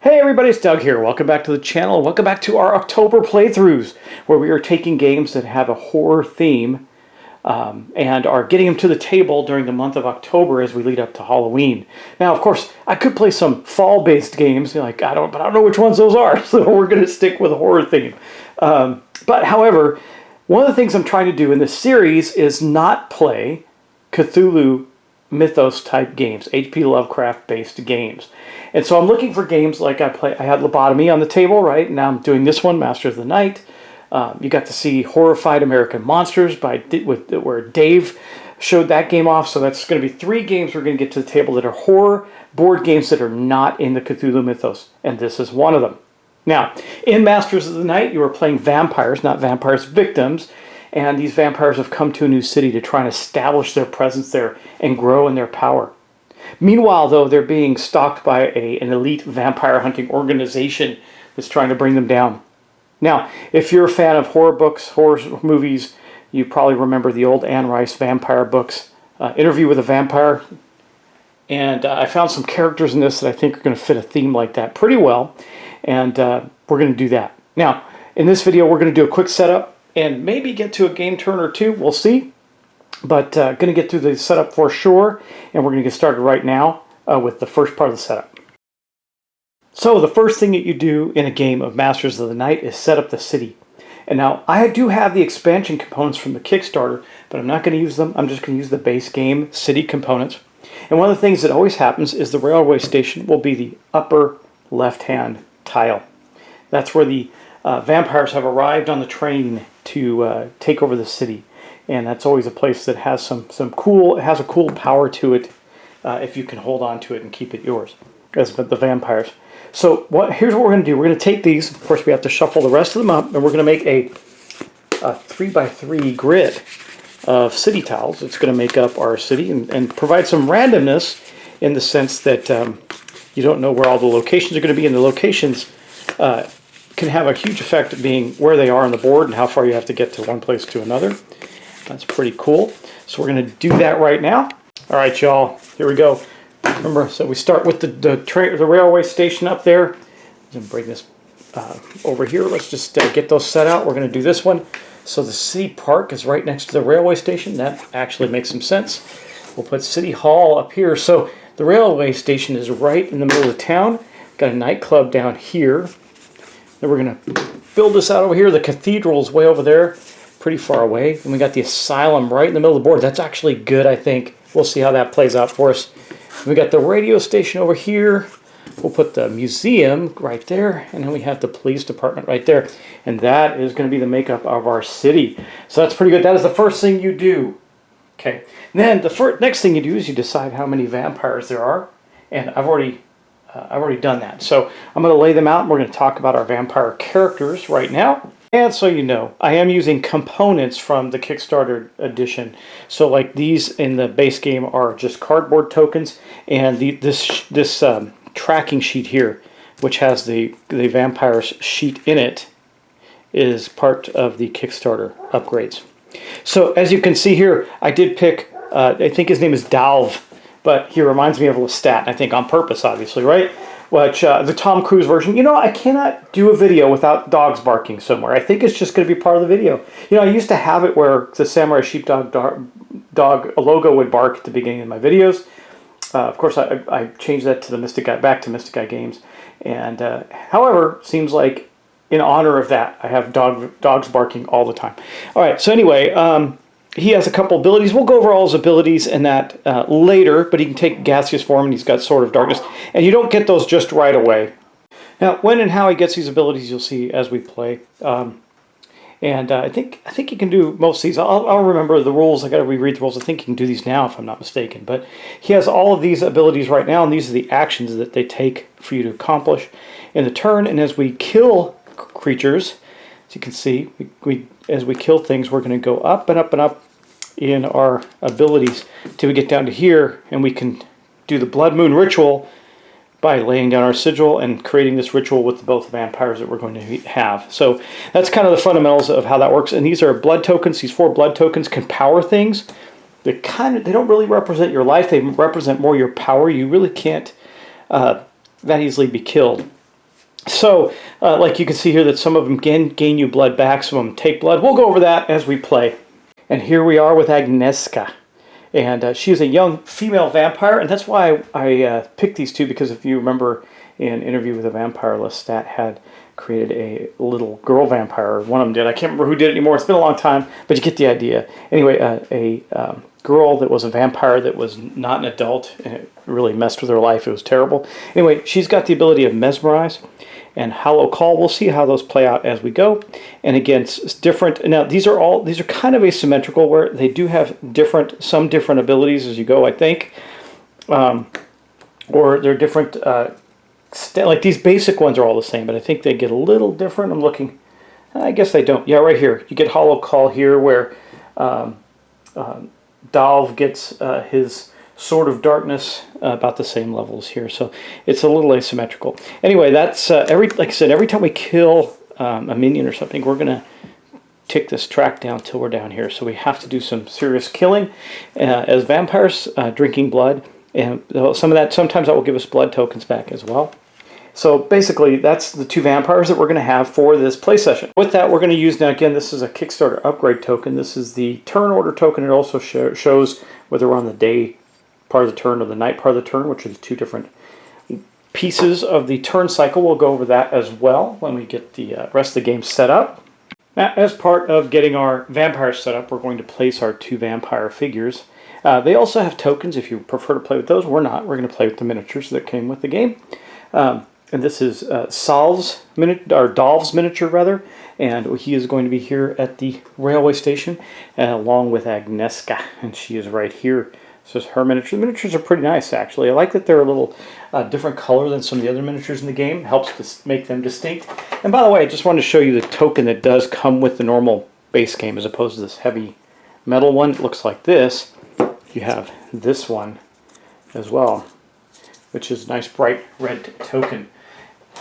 Hey everybody, it's Doug here. Welcome back to the channel. Welcome back to our October playthroughs, where we are taking games that have a horror theme and are getting them to the table during the month of October as we lead up to Halloween. Now, of course, I could play some fall-based games, but I don't know which ones those are, so we're going to stick with a horror theme. But however, one of the things I'm trying to do in this series is not play Cthulhu Mythos type games, H.P. Lovecraft based games. And so I'm looking for games like I had Lobotomy on the table, right? Now I'm doing this one, Master of the Night. You got to see Horrified American Monsters where Dave showed that game off. So that's going to be 3 games we're going to get to the table that are horror board games that are not in the Cthulhu Mythos. And this is one of them. Now, in Masters of the Night, you are playing vampires, not vampires victims. And these vampires have come to a new city to try and establish their presence there and grow in their power. Meanwhile, though, they're being stalked by an elite vampire hunting organization that's trying to bring them down. Now, if you're a fan of horror books, horror movies, you probably remember the old Anne Rice vampire books, Interview with a Vampire. And I found some characters in this that I think are going to fit a theme like that pretty well. And we're going to do that. Now, in this video, we're going to do a quick setup and maybe get to a game turn or two. We'll see. But going to get through the setup for sure. And we're going to get started right now with the first part of the setup. So the first thing that you do in a game of Masters of the Night is set up the city. And now I do have the expansion components from the Kickstarter, but I'm not going to use them. I'm just going to use the base game city components. And one of the things that always happens is the railway station will be the upper left-hand tile. That's where the vampires have arrived on the train to take over the city. And that's always a place that has some cool, it has a cool power to it if you can hold on to it and keep it yours, as the vampires. So here's what we're going to do. We're going to take these. Of course, we have to shuffle the rest of them up, and we're going to make a 3x3 grid of city tiles. It's going to make up our city and provide some randomness in the sense that you don't know where all the locations are going to be, and the locations can have a huge effect of being where they are on the board and how far you have to get to one place to another. That's pretty cool. So we're going to do that right now. All right, y'all, here we go. Remember, so we start with the railway station up there. I'm going to bring this over here. Let's just get those set out. We're going to do this one. So the city park is right next to the railway station. That actually makes some sense. We'll put City Hall up here. So the railway station is right in the middle of the town. Got a nightclub down here. Then we're going to build this out over here. The cathedral is way over there, pretty far away. And we got the asylum right in the middle of the board. That's actually good, I think. We'll see how that plays out for us. We got the radio station over here. We'll put the museum right there. And then we have the police department right there. And that is going to be the makeup of our city. So that's pretty good. That is the first thing you do. Okay. And then the next thing you do is you decide how many vampires there are. And I've already done that. So I'm going to lay them out, and we're going to talk about our vampire characters right now. And so you know, I am using components from the Kickstarter edition. So like these in the base game are just cardboard tokens, and this tracking sheet here, which has the vampires sheet in it, is part of the Kickstarter upgrades. So as you can see here, I did pick, I think his name is Dalv, but he reminds me of Lestat, I think on purpose, obviously, right? Which, the Tom Cruise version, you know, I cannot do a video without dogs barking somewhere. I think it's just going to be part of the video. You know, I used to have it where the Samurai Sheepdog dog logo would bark at the beginning of my videos. Of course, I changed that to the Mystic Guy, back to Mystic Guy Games. And, however, seems like in honor of that, I have dogs barking all the time. All right, so anyway, he has a couple abilities. We'll go over all his abilities and that later, but he can take gaseous form, and he's got Sword of Darkness. And you don't get those just right away. Now, when and how he gets these abilities, you'll see as we play. I think he can do most of these. I'll remember the rules. I got to reread the rules. I think he can do these now, if I'm not mistaken. But he has all of these abilities right now, and these are the actions that they take for you to accomplish in the turn. And as we kill creatures, as you can see, as we kill things, we're going to go up and up and up in our abilities till we get down to here, and we can do the Blood Moon ritual by laying down our sigil and creating this ritual with both vampires that we're going to have. So that's kind of the fundamentals of how that works. And these are blood tokens. These 4 blood tokens can power things. They don't really represent your life. They represent more your power. You really can't that easily be killed. So, like you can see here that some of them gain you blood back, some of them take blood. We'll go over that as we play. And here we are with Agnieszka. And she is a young female vampire, and that's why I picked these two, because if you remember in Interview with a Vampire, Lestat had created a little girl vampire. One of them did. I can't remember who did it anymore. It's been a long time, but you get the idea. Anyway, a girl that was a vampire that was not an adult, and it really messed with her life. It was terrible. Anyway, she's got the ability of Mesmerize and Hallow Call. We'll see how those play out as we go. And again, it's different. Now, these are kind of asymmetrical, where they do have some different abilities as you go, I think. Or they're different, like these basic ones are all the same, but I think they get a little different. I'm looking, I guess they don't. Yeah, right here. You get Hallow Call here, where Dolph gets his Sword of Darkness about the same levels here, so it's a little asymmetrical. Anyway, that's like I said, every time we kill a minion or something, we're gonna tick this track down till we're down here. So we have to do some serious killing as vampires, drinking blood, and sometimes that will give us blood tokens back as well. So basically, that's the two vampires that we're going to have for this play session. With that, we're going to use, now again, this is a Kickstarter upgrade token. This is the turn order token. It also shows whether we're on the day part of the turn or the night part of the turn, which is two different pieces of the turn cycle. We'll go over that as well when we get the rest of the game set up. Now, as part of getting our vampires set up, we're going to place our two vampire figures. They also have tokens if you prefer to play with those. We're not. We're going to play with the miniatures that came with the game. And this is Dolph's miniature, rather, and he is going to be here at the railway station, along with Agnieszka, and she is right here. This is her miniature. The miniatures are pretty nice, actually. I like that they're a little different color than some of the other miniatures in the game. Helps to make them distinct. And by the way, I just wanted to show you the token that does come with the normal base game, as opposed to this heavy metal one. It looks like this. You have this one as well, which is a nice bright red token.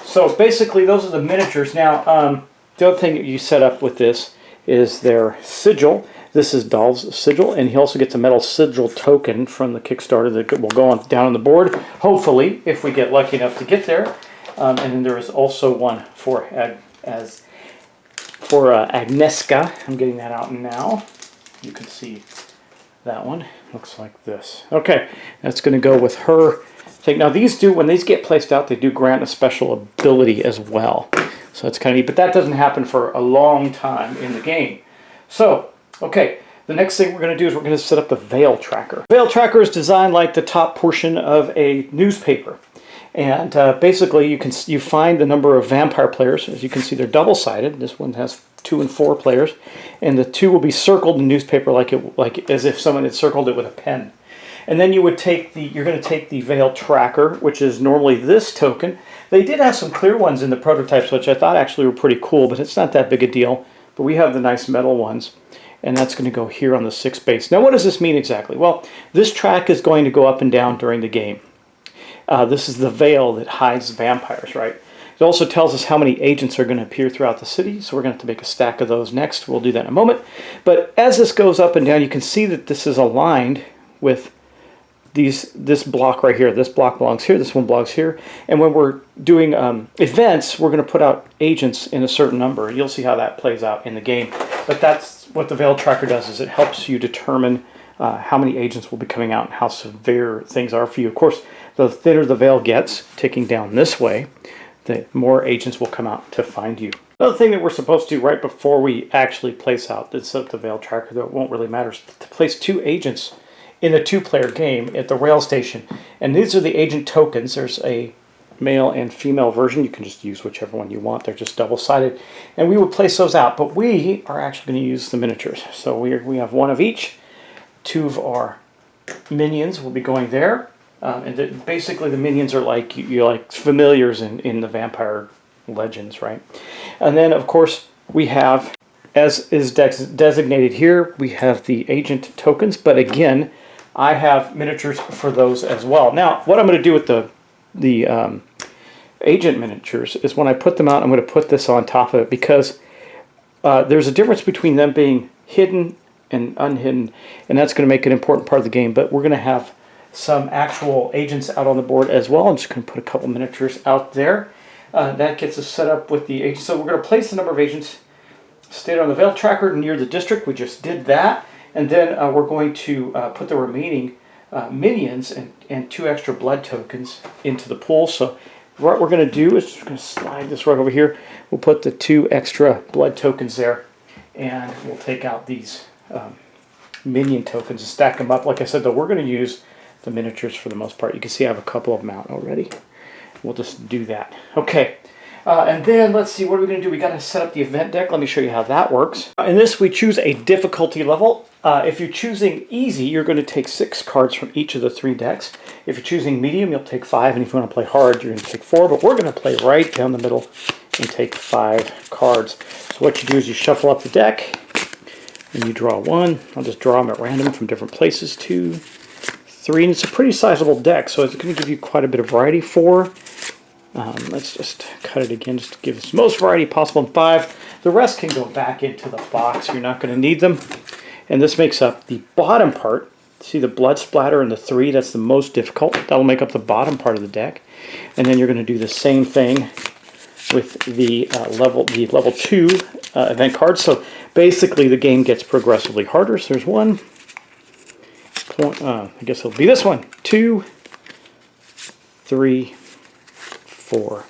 So basically, those are the miniatures. Now, the other thing that you set up with this is their sigil. This is Dolph's sigil, and he also gets a metal sigil token from the Kickstarter that will go down on the board, hopefully, if we get lucky enough to get there. And then there is also one for Agnieszka. I'm getting that out now. You can see that one. Looks like this. Okay, that's going to go with her. Now these when these get placed out, they do grant a special ability as well. So that's kind of neat, but that doesn't happen for a long time in the game. So, okay, the next thing we're going to do is we're going to set up the Veil Tracker. Veil Tracker is designed like the top portion of a newspaper. And basically you find the number of vampire players. As you can see, they're double-sided. This one has 2 and 4 players. And the 2 will be circled in the newspaper like as if someone had circled it with a pen. And then you're going to take the Veil Tracker, which is normally this token. They did have some clear ones in the prototypes, which I thought actually were pretty cool, but it's not that big a deal. But we have the nice metal ones, and that's going to go here on the 6th base. Now, what does this mean exactly? Well, this track is going to go up and down during the game. This is the veil that hides vampires, right? It also tells us how many agents are going to appear throughout the city, so we're going to have to make a stack of those next. We'll do that in a moment. But as this goes up and down, you can see that this is aligned with this block right here. This block belongs here, this one belongs here. And when we're doing events, we're going to put out agents in a certain number. You'll see how that plays out in the game. But that's what the Veil Tracker does, is it helps you determine how many agents will be coming out and how severe things are for you. Of course, the thinner the veil gets, ticking down this way, the more agents will come out to find you. Another thing that we're supposed to do right before we actually place out the Veil Tracker, though it won't really matter, is to place 2 agents in a 2-player game at the rail station. And these are the agent tokens. There's a male and female version. You can just use whichever one you want. They're just double-sided. And we would place those out, but we are actually going to use the miniatures. So we have 1 of each. 2 of our minions will be going there. Basically the minions are like you're like familiars in the vampire legends, right? And then, of course, we have, as is designated here, we have the agent tokens, but again, I have miniatures for those as well. Now, what I'm going to do with the agent miniatures is when I put them out, I'm going to put this on top of it, because there's a difference between them being hidden and unhidden, and that's going to make an important part of the game. But we're going to have some actual agents out on the board as well. I'm just going to put a couple miniatures out there. that gets us set up with the agents. So we're going to place the number of agents stated on the Veil Tracker near the district. We just did that. And then we're going to put the remaining minions and 2 extra blood tokens into the pool. So what we're going to do is just going to slide this right over here. We'll put the 2 extra blood tokens there, and we'll take out these minion tokens and stack them up. Like I said, though, we're going to use the miniatures for the most part. You can see I have a couple of them out already. We'll just do that. Okay. And then let's see, what are we going to do? We got to set up the event deck. Let me show you how that works. In this, we choose a difficulty level. If you're choosing easy, you're going to take 6 cards from each of the 3 decks. If you're choosing medium, you'll take 5, and if you want to play hard, you're going to take 4. But we're going to play right down the middle and take 5 cards. So what you do is you shuffle up the deck, and you draw 1. I'll just draw them at random from different places. 2, 3, and it's a pretty sizable deck, so it's going to give you quite a bit of variety. 4. Let's just cut it again just to give us the most variety possible. And 5. The rest can go back into the box. You're not going to need them. And this makes up the bottom part. See the blood splatter and the 3? That's the most difficult. That'll make up the bottom part of the deck. And then you're going to do the same thing with the level 2 event cards. So basically the game gets progressively harder. So there's 1. I guess it'll be this one. 2, 3, 4,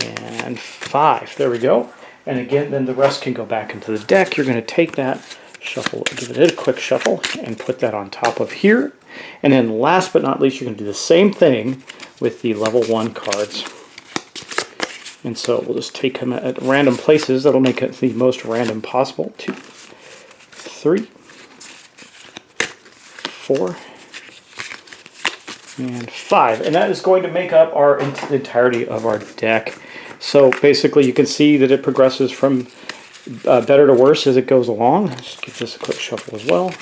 and 5. There we go. And again, then the rest can go back into the deck. You're going to take that, shuffle, give it a quick shuffle, and put that on top of here. And then last but not least, you're going to do the same thing with the level 1 cards. And so we'll just take them at random places. That'll make it the most random possible. 2, 3, 4, and 5, and that is going to make up the entirety of our deck. So basically you can see that it progresses from better to worse as it goes along. Let's give this a quick shuffle as well.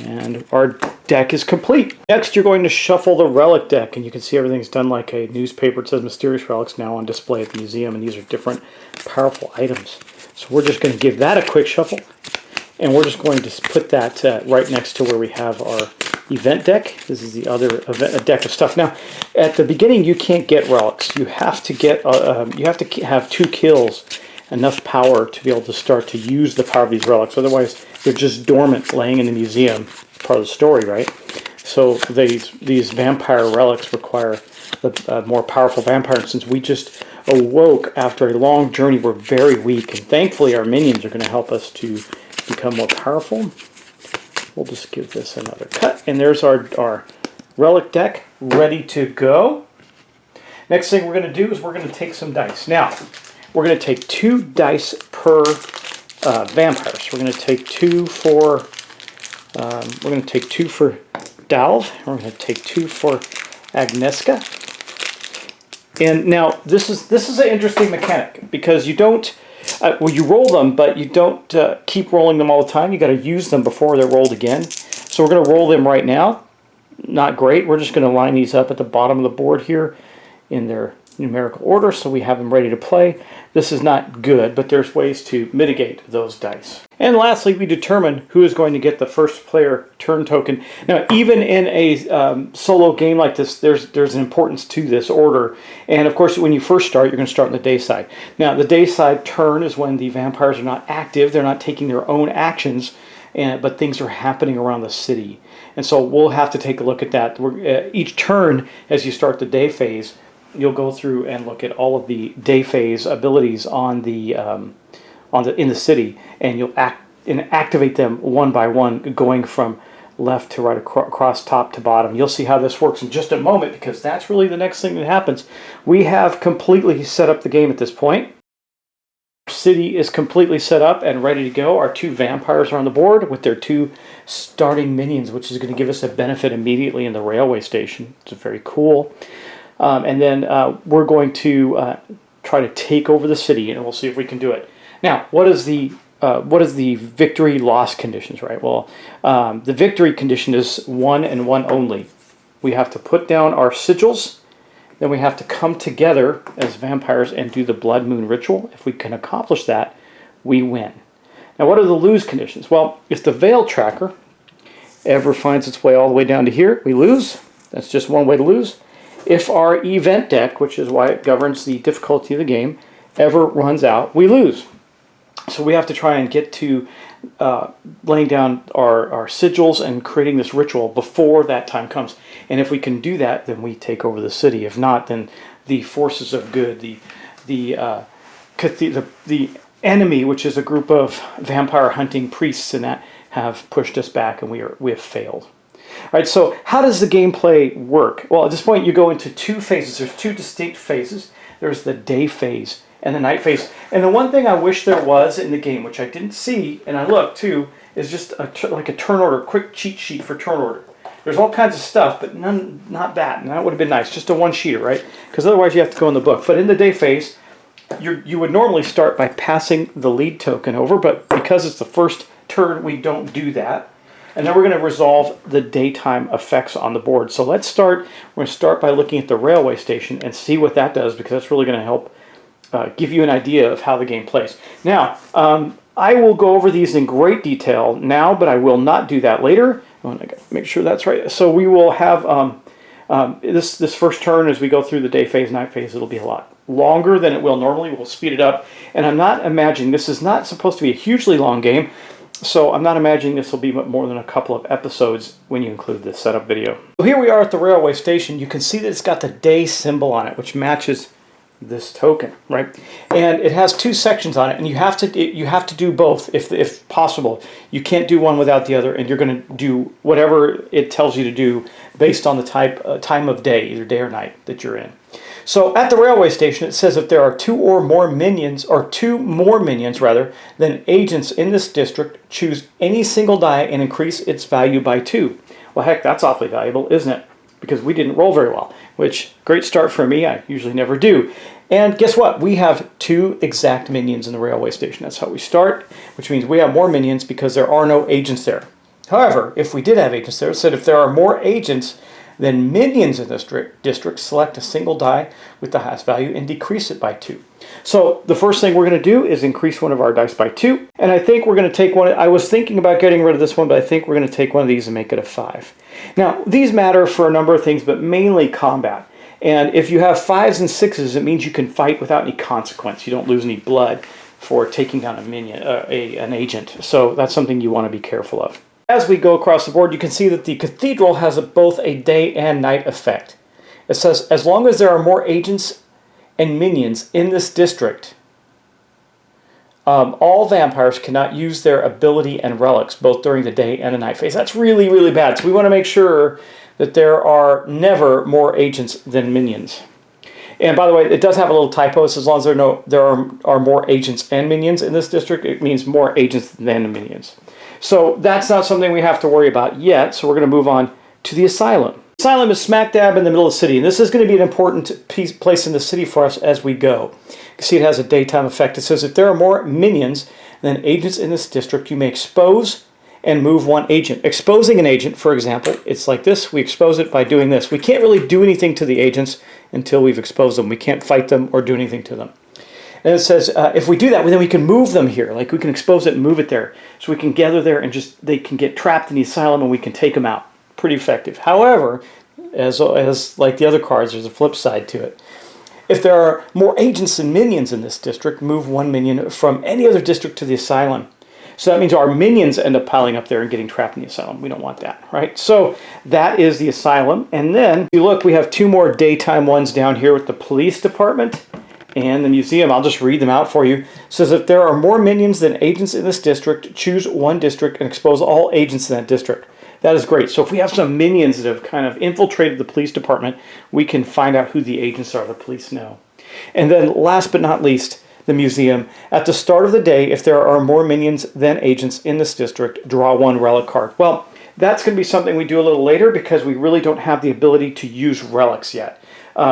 And our deck is complete. Next you're going to shuffle the relic deck, and you can see everything's done like a newspaper. It says mysterious relics now on display at the museum, and these are different powerful items. So we're just going to give that a quick shuffle, and we're just going to put that right next to where we have our event deck. This is the other deck of stuff. Now, at the beginning, you can't get relics. You have to get have 2 kills, enough power to be able to start to use the power of these relics. Otherwise, they're just dormant, laying in the museum. Part of the story, right? So these vampire relics require the more powerful vampire. And since we just awoke after a long journey, we're very weak, and thankfully our minions are going to help us to become more powerful. We'll just give this another cut, and there's our relic deck ready to go. Next thing we're going to do is we're going to take some dice. Now, we're going to take 2 dice per vampire. So we're going to take 2 for Dalv. We're going to take 2 for Agnieszka. And now this is an interesting mechanic, because you don't. Well, you roll them, but you don't keep rolling them all the time. You got to use them before they're rolled again. So we're going to roll them right now. Not great. We're just going to line these up at the bottom of the board here in their numerical order, so we have them ready to play. This is not good, but there's ways to mitigate those dice. And lastly, we determine who is going to get the first player turn token. Now, even in a solo game like this, there's an importance to this order. And of course, when you first start, you're going to start on the day side. Now, the day side turn is when the vampires are not active. They're not taking their own actions, but things are happening around the city. And so we'll have to take a look at that. Each turn, as you start the day phase, you'll go through and look at all of the day phase abilities in the city, and you'll activate them one by one, going from left to right, across top to bottom. You'll see how this works in just a moment, because that's really the next thing that happens. We have completely set up the game at this point. Our city is completely set up and ready to go. Our 2 vampires are on the board with their 2 starting minions, which is going to give us a benefit immediately in the railway station. It's very cool. And then we're going to try to take over the city, and we'll see if we can do it. Now, what is the victory loss conditions, right? Well, the victory condition is 1 and 1 only. We have to put down our sigils, then we have to come together as vampires and do the Blood Moon ritual. If we can accomplish that, we win. Now, what are the lose conditions? Well, if the Veil Tracker ever finds its way all the way down to here, we lose. That's just one way to lose. if our event deck, which is why it governs the difficulty of the game, ever runs out, we lose. So we have to try and get to laying down our sigils and creating this ritual before that time comes. And if we can do that, then we take over the city. If not, then the forces of good, the enemy, which is a group of vampire hunting priests, and that have pushed us back, and we have failed. All right, so how does the gameplay work? Well, at this point, you go into two phases. There's two distinct phases. There's the day phase and the night phase. And the one thing I wish there was in the game, which I didn't see, and I looked too, is just like a turn order, quick cheat sheet for turn order. There's all kinds of stuff, but not that. And that would have been nice, just a one-sheeter, right? Because otherwise you have to go in the book. But in the day phase, you would normally start by passing the lead token over, but because it's the first turn, we don't do that. And then we're going to resolve the daytime effects on the board. So let's start. We're going to start by looking at the railway station and see what that does, because that's really going to help give you an idea of how the game plays. Now, I will go over these in great detail now, but I will not do that later. I want to make sure that's right. So we will have this first turn as we go through the day phase, night phase. It'll be a lot longer than it will normally. We'll speed it up. And I'm not imagining, this is not supposed to be a hugely long game, so I'm not imagining this will be more than a couple of episodes when you include the setup video. So here we are at the railway station. You can see that it's got the day symbol on it, which matches this token, right? And it has two sections on it, and you have to do both if possible. You can't do one without the other, and you're going to do whatever it tells you to do based on the time of day, either day or night, that you're in. So at the railway station, it says if there are two more minions than agents in this district, choose any single die and increase its value by 2. Well, heck, that's awfully valuable, isn't it? Because we didn't roll very well, which, great start for me. I usually never do. And guess what? We have 2 exact minions in the railway station. That's how we start, which means we have more minions because there are no agents there. However, if we did have agents there, it said if there are more agents than minions in this district, select a single die with the highest value and decrease it by 2. So the first thing we're going to do is increase one of our dice by 2. And I think we're going to take one. I was thinking about getting rid of this one, but I think we're going to take one of these and make it a 5. Now, these matter for a number of things, but mainly combat. And if you have 5s and 6s, it means you can fight without any consequence. You don't lose any blood for taking down a minion, an agent. So that's something you want to be careful of. As we go across the board, you can see that the cathedral has both a day and night effect. It says, as long as there are more agents and minions in this district, all vampires cannot use their ability and relics both during the day and the night phase. That's really, really bad. So we want to make sure that there are never more agents than minions. And by the way, it does have a little typo. It says as long as there are more agents and minions in this district, it means more agents than minions. So that's not something we have to worry about yet. So we're going to move on to the asylum. The asylum is smack dab in the middle of the city. And this is going to be an important place in the city for us as we go. You can see it has a daytime effect. It says if there are more minions than agents in this district, you may expose and move one agent. Exposing an agent, for example, it's like this. We expose it by doing this. We can't really do anything to the agents until we've exposed them. We can't fight them or do anything to them. And it says if we do that, then we can move them here. Like we can expose it and move it there. So we can gather there and they can get trapped in the asylum and we can take them out. Pretty effective. However, as like the other cards, there's a flip side to it. If there are more agents and minions in this district, move one minion from any other district to the asylum. So that means our minions end up piling up there and getting trapped in the asylum. We don't want that, right? So that is the asylum. And then, if you look, we have 2 more daytime ones down here with the police department and the museum. I'll just read them out for you. It says if there are more minions than agents in this district, choose one district and expose all agents in that district. That is great. So if we have some minions that have kind of infiltrated the police department, we can find out who the agents are. The police know. And then last but not least, the museum. At the start of the day, if there are more minions than agents in this district, draw 1 relic card. Well, that's going to be something we do a little later because we really don't have the ability to use relics yet.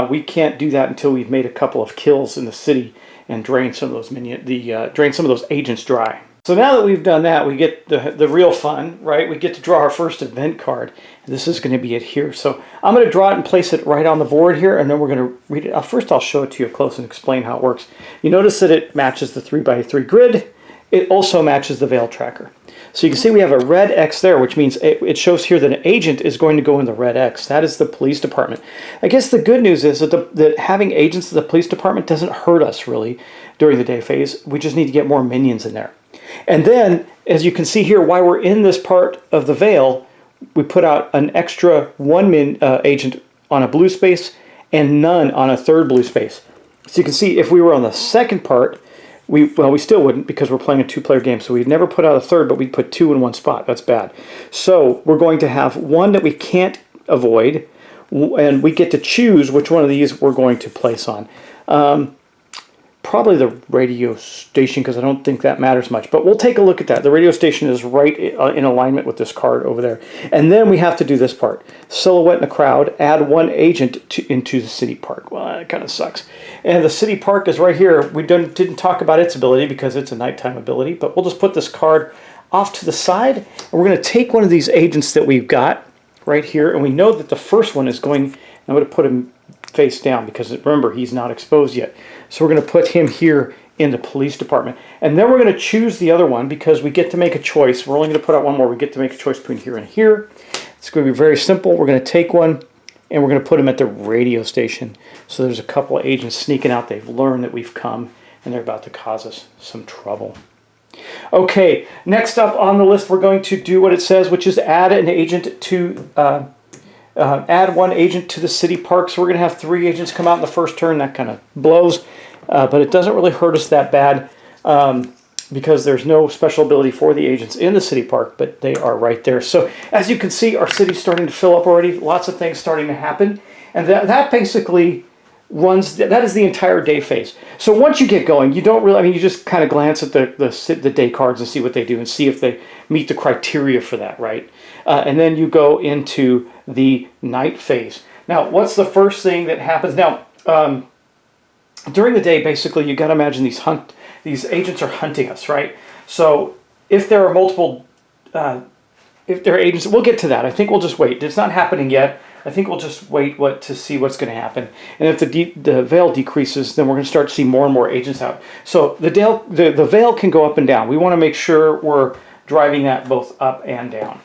We can't do that until we've made a couple of kills in the city and drain some of those drain some of those agents dry. So now that we've done that, we get the real fun, right? We get to draw our first event card. This is going to be it here. So I'm going to draw it and place it right on the board here, and then we're going to read it. First, I'll show it to you up close and explain how it works. You notice that it matches the 3x3 grid, it also matches the Veil tracker. So you can see we have a red X there, which means it shows here that an agent is going to go in the red X. That is the police department. I guess the good news is that having agents at the police department doesn't hurt us really during the day phase. We just need to get more minions in there. And then, as you can see here, while we're in this part of the Veil, we put out an extra one agent on a blue space and none on a third blue space. So you can see if we were on the second part, we still wouldn't because we're playing a two-player game. So we'd never put out a third, but we'd put two in one spot. That's bad. So we're going to have one that we can't avoid, and we get to choose which one of these we're going to place on. Probably the radio station, because I don't think that matters much. But we'll take a look at that. The radio station is right in alignment with this card over there. And then we have to do this part. Silhouette in the crowd, add one agent into the city park. Well, that kind of sucks. And the city park is right here. We didn't talk about its ability because it's a nighttime ability. But we'll just put this card off to the side. And we're going to take one of these agents that we've got right here. And we know that the first one is going... I'm going to put him face down because remember, he's not exposed yet. So we're going to put him here in the police department. And then we're going to choose the other one because we get to make a choice. We're only going to put out one more. We get to make a choice between here and here. It's going to be very simple. We're going to take one and we're going to put him at the radio station. So there's a couple of agents sneaking out. They've learned that we've come and they're about to cause us some trouble. Okay, next up on the list, we're going to do what it says, which is add an agent to... add one agent to the city park. So we're going to have 3 agents come out in the first turn. That kind of blows, but it doesn't really hurt us that bad because there's no special ability for the agents in the city park, but they are right there. So as you can see, our city's starting to fill up already. Lots of things starting to happen. And that basically runs, that is the entire day phase. So once you get going, you don't really, I mean, you just kind of glance at the day cards and see what they do and see if they meet the criteria for that, right? And then you go into the night phase. Now, what's the first thing that happens? Now, during the day, basically, you got to imagine these agents are hunting us, right? So if there are multiple, if there are agents, we'll get to that. I think we'll just wait. It's not happening yet. I think we'll just wait to see what's going to happen. And if the veil decreases, then we're going to start to see more and more agents out. So the veil can go up and down. We want to make sure we're driving that both up and down.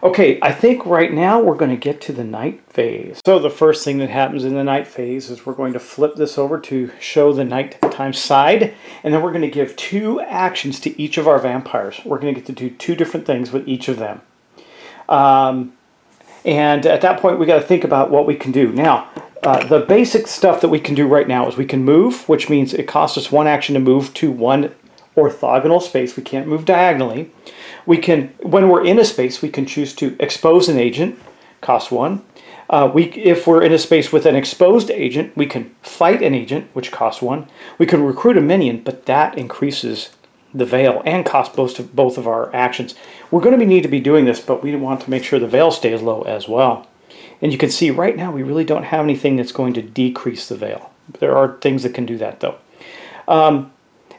Okay, I think right now we're going to get to the night phase. So the first thing that happens in the night phase is we're going to flip this over to show the nighttime side, and then we're going to give 2 actions to each of our vampires. We're going to get to do 2 different things with each of them. And at that point, we got to think about what we can do. Now, the basic stuff that we can do right now is we can move, which means it costs us 1 action to move to 1 orthogonal space. We can't move diagonally. We can, when we're in a space, we can choose to expose an agent, cost 1. If we're in a space with an exposed agent, we can fight an agent, which costs 1. We can recruit a minion, but that increases the veil and costs both of our actions. We're going to need to be doing this, but we want to make sure the veil stays low as well. And you can see right now we really don't have anything that's going to decrease the veil. There are things that can do that though.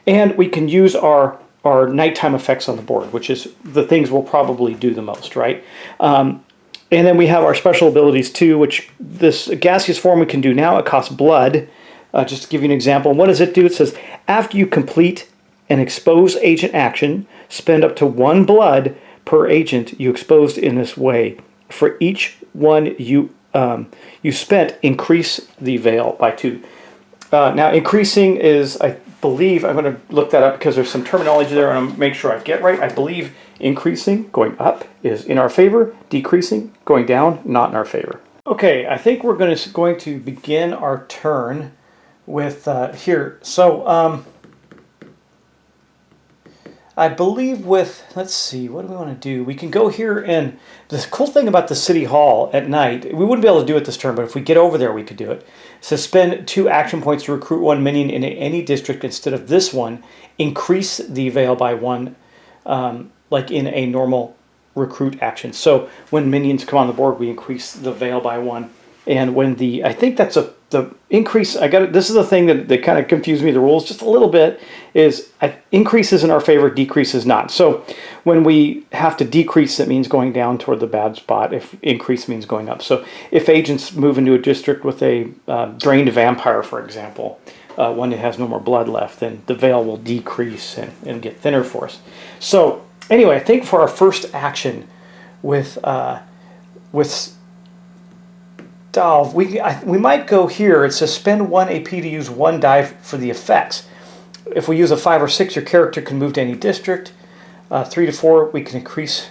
And we can use our nighttime effects on the board, which is the things we'll probably do the most, right? And then we have our special abilities too, which this gaseous form we can do now. It costs blood. Just to give you an example, what does it do? It says, after you complete an expose agent action, spend up to 1 blood per agent you exposed in this way. For each one you spent, increase the veil by 2. Now, increasing is, I believe, I'm going to look that up because there's some terminology there and I'm going to make sure I get right. I believe increasing, going up, is in our favor. Decreasing, going down, not in our favor. Okay, I think we're going to begin our turn with here. So, I believe with, let's see, what do we want to do? We can go here, and the cool thing about the City Hall at night, we wouldn't be able to do it this turn, but if we get over there, we could do it. So spend 2 action points to recruit 1 minion in any district instead of this one. Increase the veil by 1, like in a normal recruit action. So when minions come on the board, we increase the veil by 1. And when I think that's the increase, this is the thing that kind of confused me, the rules just a little bit, is increase is in our favor, decrease is not. So when we have to decrease, it means going down toward the bad spot. If increase means going up. So if agents move into a district with a drained vampire, for example, when it has no more blood left, then the veil will decrease and get thinner for us. So anyway, I think for our first action with Dolph, we might go here. It says spend 1 AP to use 1 die for the effects. If we use a 5 or 6, your character can move to any district. 3 to 4, we can increase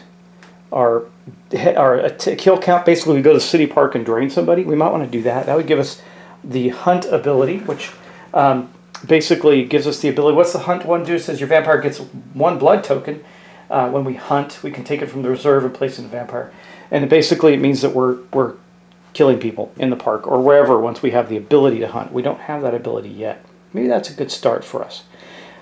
our kill count. Basically, we go to City Park and drain somebody. We might want to do that. That would give us the hunt ability, which basically gives us the ability. What's the hunt one do? It says your vampire gets 1 blood token. When we hunt, we can take it from the reserve and place it in the vampire. And basically, it means that we're killing people in the park or wherever once we have the ability to hunt. We don't have that ability yet. Maybe that's a good start for us.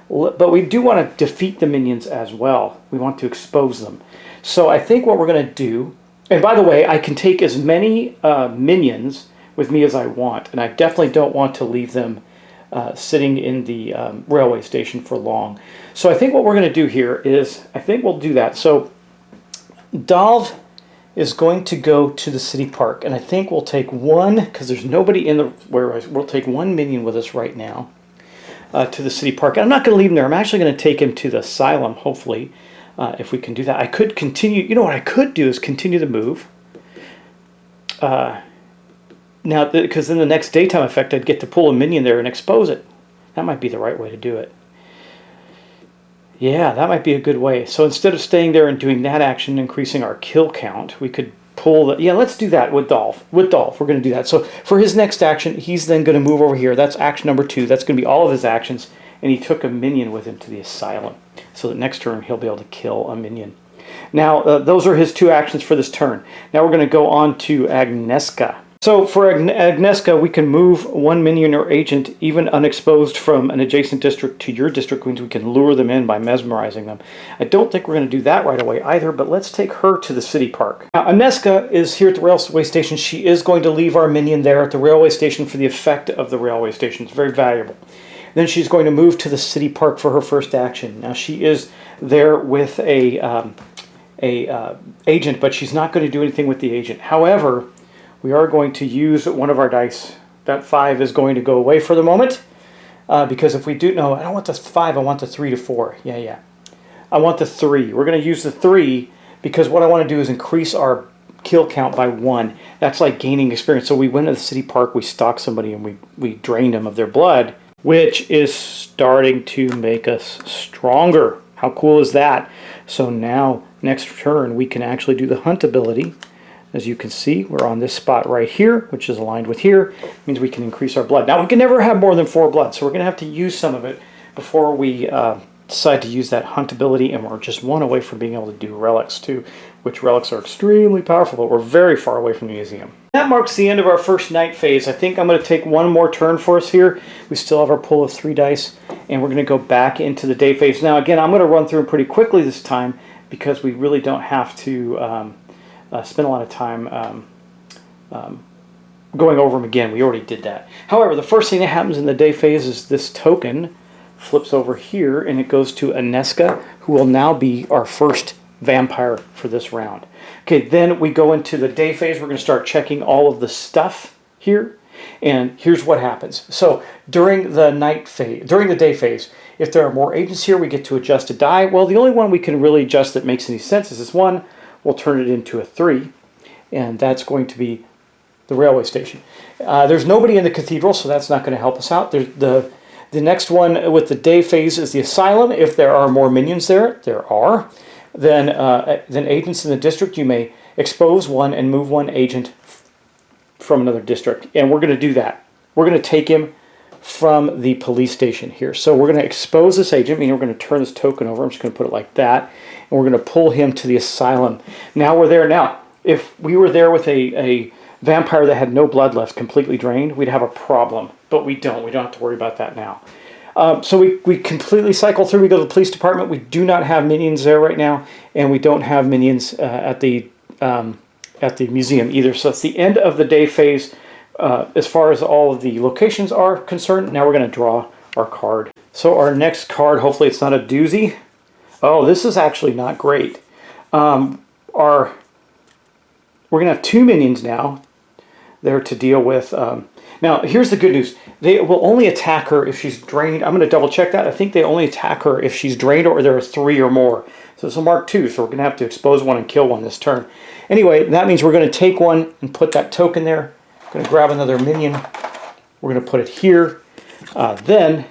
But we do want to defeat the minions as well. We want to expose them. So I think what we're going to do, and by the way, I can take as many minions with me as I want, and I definitely don't want to leave them sitting in the railway station for long. So I think what we're going to do here is, I think we'll do that. So Dolph is going to go to the City Park, and I think we'll take 1, because there's nobody in the warehouse, we'll take 1 minion with us right now to the City Park. And I'm not going to leave him there. I'm actually going to take him to the asylum, hopefully, if we can do that. I could continue, you know what I could do is continue the move. Now, because in the next daytime effect, I'd get to pull a minion there and expose it. That might be the right way to do it. Yeah, that might be a good way. So instead of staying there and doing that action, increasing our kill count, we could pull the... Yeah, let's do that with Dolph. With Dolph, we're going to do that. So for his next action, he's then going to move over here. That's action number 2. That's going to be all of his actions. And he took a minion with him to the asylum. So that next turn, he'll be able to kill a minion. Now, those are his 2 actions for this turn. Now we're going to go on to Agnieszka. So for Agnieszka, we can move 1 minion or agent, even unexposed, from an adjacent district to your district, which we can lure them in by mesmerizing them. I don't think we're going to do that right away either, but let's take her to the City Park. Now, Agnieszka is here at the railway station. She is going to leave our minion there at the railway station for the effect of the railway station. It's very valuable. Then she's going to move to the City Park for her first action. Now, she is there with a agent, but she's not going to do anything with the agent. However, we are going to use one of our dice. That 5 is going to go away for the moment. Because if we do... No, I don't want the 5. I want the 3 to 4. Yeah. I want the 3. We're going to use the 3 because what I want to do is increase our kill count by 1. That's like gaining experience. So we went to the City Park, we stalked somebody, and we drained them of their blood, which is starting to make us stronger. How cool is that? So now, next turn, we can actually do the hunt ability. As you can see, we're on this spot right here, which is aligned with here. It means we can increase our blood. Now, we can never have more than 4 blood, so we're going to have to use some of it before we decide to use that hunt ability, and we're just 1 away from being able to do relics too, which relics are extremely powerful, but we're very far away from the museum. That marks the end of our first night phase. I think I'm going to take 1 more turn for us here. We still have our pull of 3 dice, and we're going to go back into the day phase. Now, again, I'm going to run through them pretty quickly this time because we really don't have to... spend a lot of time going over them again. We already did that. However, the first thing that happens in the day phase is this token flips over here and it goes to Agnieszka, who will now be our first vampire for this round. Okay, then we go into the day phase. We're going to start checking all of the stuff here. And here's what happens. So during the night phase, during the day phase, if there are more agents here, we get to adjust a die. Well, the only one we can really adjust that makes any sense is this one. We'll turn it into a 3, and that's going to be the railway station. There's nobody in the cathedral, so that's not going to help us out. The next one with the day phase is the asylum. If there are more minions there are. Then agents in the district, you may expose 1 and move 1 agent from another district, and we're going to do that. We're going to take him from the police station here. So we're going to expose this agent, meaning we're going to turn this token over. I'm just going to put it like that. And we're going to pull him to the asylum. Now we're there. Now, if we were there with a vampire that had no blood left, completely drained, we'd have a problem. But we don't. We don't have to worry about that now. So we completely cycle through. We go to the police department. We do not have minions there right now. And we don't have minions at the museum either. So it's the end of the day phase. As far as all of the locations are concerned, now we're going to draw our card. So our next card, hopefully it's not a doozy. Oh, this is actually not great. We're going to have 2 minions now. there to deal with. Now, here's the good news. They will only attack her if she's drained. I'm going to double check that. I think they only attack her if she's drained or there are 3 or more. So it's a Mark II, so we're going to have to expose one and kill one this turn. Anyway, that means we're going to take one and put that token there. We're going to grab another minion. We're going to put it here. Then,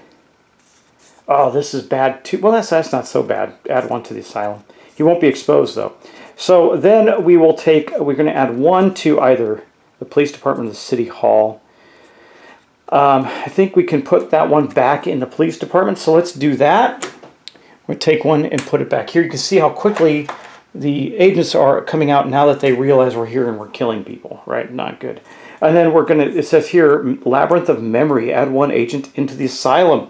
oh, this is bad too. Well, that's not so bad. Add 1 to the asylum. He won't be exposed, though. So then we will we're going to add 1 to either the police department or the city hall. I think we can put that one back in the police department, so let's do that. We'll take one and put it back here. You can see how quickly the agents are coming out now that they realize we're here and we're killing people, right? Not good. And then it says here, Labyrinth of Memory, add 1 agent into the asylum.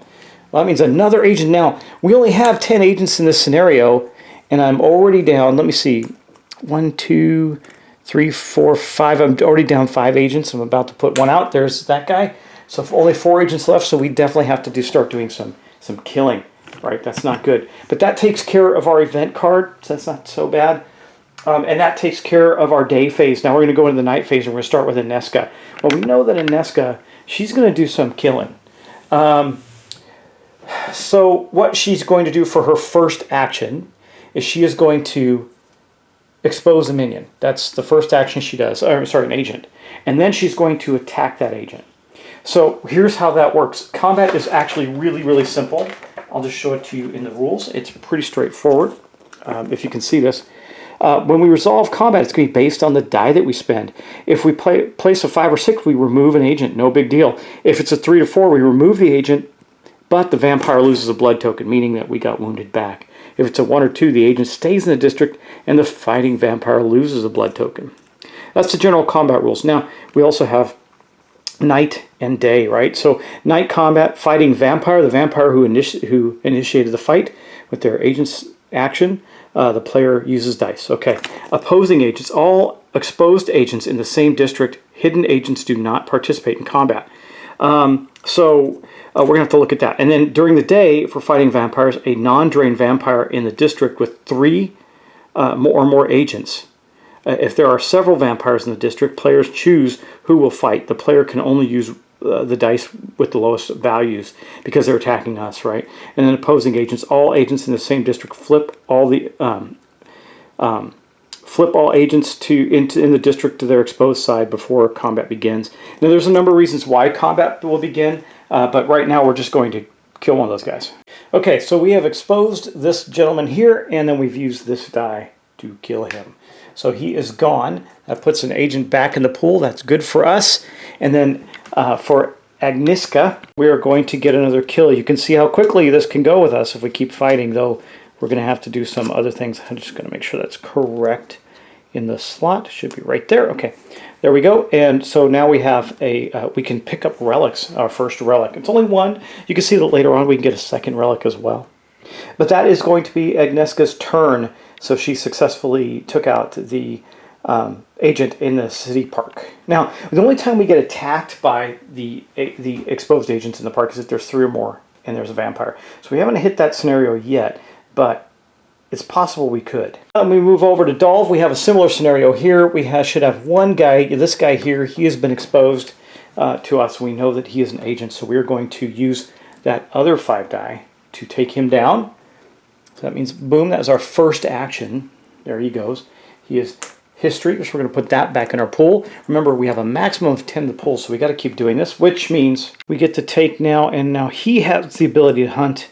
Well, that means another agent now. We only have 10 agents in this scenario, and I'm already down, let me see, 1, 2, 3, 4, 5. I'm already down 5 agents. I'm about to put 1 out. There's that guy. So only 4 agents left, so we definitely have to start doing some killing, right? That's not good. But that takes care of our event card, so that's not so bad. And that takes care of our day phase. Now we're going to go into the night phase, and we're going to start with Ineska. Well, we know that Ineska, she's going to do some killing. So what she's going to do for her first action is she is going to expose a minion. That's the first action she does. Sorry, an agent. And then she's going to attack that agent. So here's how that works. Combat is actually really, really simple. I'll just show it to you in the rules. It's pretty straightforward, if you can see this. When we resolve combat, it's going to be based on the die that we spend. If we place a 5 or 6, we remove an agent. No big deal. If it's a 3 to 4, we remove the agent, but the vampire loses a blood token, meaning that we got wounded back. If it's a 1 or 2, the agent stays in the district, and the fighting vampire loses a blood token. That's the general combat rules. Now, we also have night and day, right? So night combat, fighting vampire, the vampire who initiated the fight with their agent's action, the player uses dice. Okay. Opposing agents, all exposed agents in the same district, hidden agents do not participate in combat. So we're going to have to look at that. And then during the day, for fighting vampires, a non-drained vampire in the district with 3 or more agents. If there are several vampires in the district, players choose who will fight. The player can only use the dice with the lowest values because they're attacking us, right? And then opposing agents, all agents in the same district flip all agents in the district to their exposed side before combat begins. Now, there's a number of reasons why combat will begin, but right now we're just going to kill one of those guys. Okay, so we have exposed this gentleman here, and then we've used this die to kill him. So he is gone. That puts an agent back in the pool. That's good for us. And then for Agnieszka, we are going to get another kill. You can see how quickly this can go with us if we keep fighting, though we're going to have to do some other things. I'm just going to make sure that's correct in the slot. Should be right there. Okay, there we go. And so now we have we can pick up relics, our first relic. It's only 1. You can see that later on we can get a second relic as well. But that is going to be Agnieszka's turn. So she successfully took out the agent in the city park. Now, the only time we get attacked by the exposed agents in the park is if there's 3 or more and there's a vampire. So we haven't hit that scenario yet, but it's possible we could. When we move over to Dolph, we have a similar scenario here. We should have 1 guy, this guy here, he has been exposed to us. We know that he is an agent, so we're going to use that other 5 die to take him down. So that means, boom, that is our first action. There he goes. He is history, so we're going to put that back in our pool. Remember, we have a maximum of 10 in the pool, so we got to keep doing this, which means we get to take now, and now he has the ability to hunt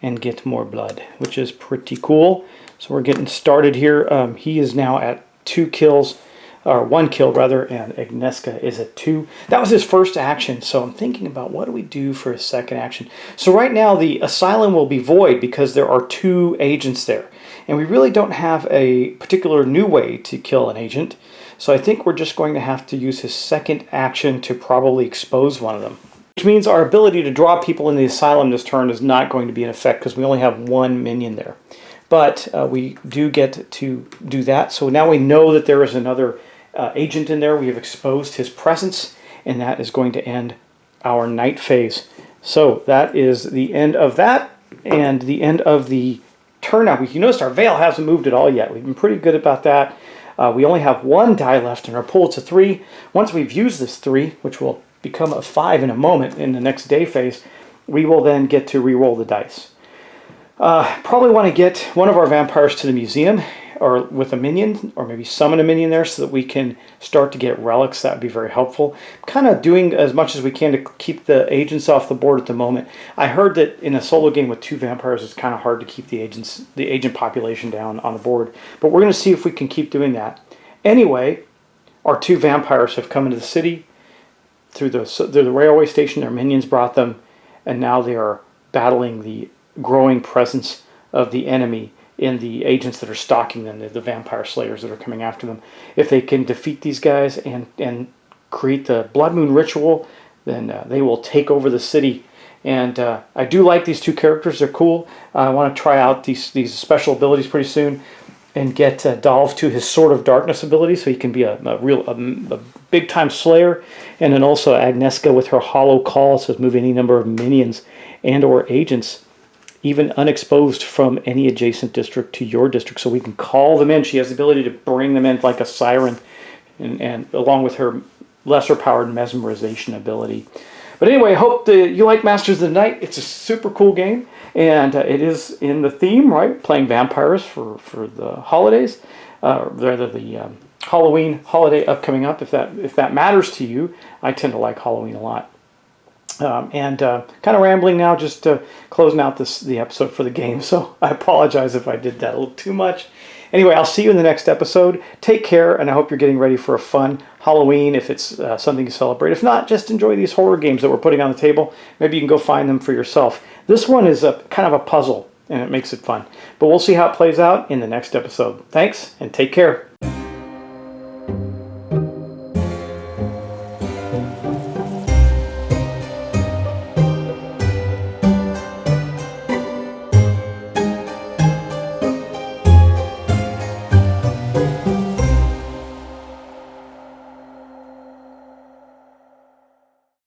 and get more blood, which is pretty cool. So we're getting started here. He is now at 2 kills, or 1 kill rather, and Agnieszka is at 2. That was his first action, so I'm thinking about what do we do for his second action. So right now the asylum will be void because there are 2 agents there, and we really don't have a particular new way to kill an agent. So I think we're just going to have to use his second action to probably expose one of them. Which means our ability to draw people in the asylum this turn is not going to be in effect because we only have 1 minion there. But we do get to do that. So now we know that there is another agent in there. We have exposed his presence, and that is going to end our night phase. So that is the end of that and the end of the turn. Now, you notice our veil hasn't moved at all yet. We've been pretty good about that. We only have 1 die left in our pool. It's a 3. Once we've used this 3, which will become a 5 in a moment in the next day phase, we will then get to re-roll the dice. Probably want to get one of our vampires to the museum, or with a minion, or maybe summon a minion there so that we can start to get relics. That would be very helpful. Kind of doing as much as we can to keep the agents off the board at the moment. I heard that in a solo game with 2 vampires, it's kind of hard to keep the agent population down on the board. But we're going to see if we can keep doing that. Anyway, our 2 vampires have come into the city through the railway station. Their minions brought them, and now they are battling the growing presence of the enemy in the agents that are stalking them, the vampire slayers that are coming after them. If they can defeat these guys and create the Blood Moon ritual, then they will take over the city. And I do like these 2 characters. They're cool. I want to try out these special abilities pretty soon and get Dolph to his Sword of Darkness ability so he can be a big-time slayer. And then also Agnieszka with her Hollow Call, so move any number of minions and or agents even unexposed from any adjacent district to your district, so we can call them in. She has the ability to bring them in like a siren, and along with her lesser powered mesmerization ability. But anyway, I hope that you like Masters of the Night. It's a super cool game, and it is in the theme, right? Playing vampires for the holidays, rather the Halloween holiday upcoming up. If that matters to you, I tend to like Halloween a lot. Kind of rambling now, just closing out the episode for the game, so I apologize if I did that a little too much. Anyway, I'll see you in the next episode. Take care, and I hope you're getting ready for a fun Halloween if it's something to celebrate. If not, just enjoy these horror games that we're putting on the table. Maybe you can go find them for yourself. This one is kind of a puzzle, and it makes it fun. But we'll see how it plays out in the next episode. Thanks, and take care.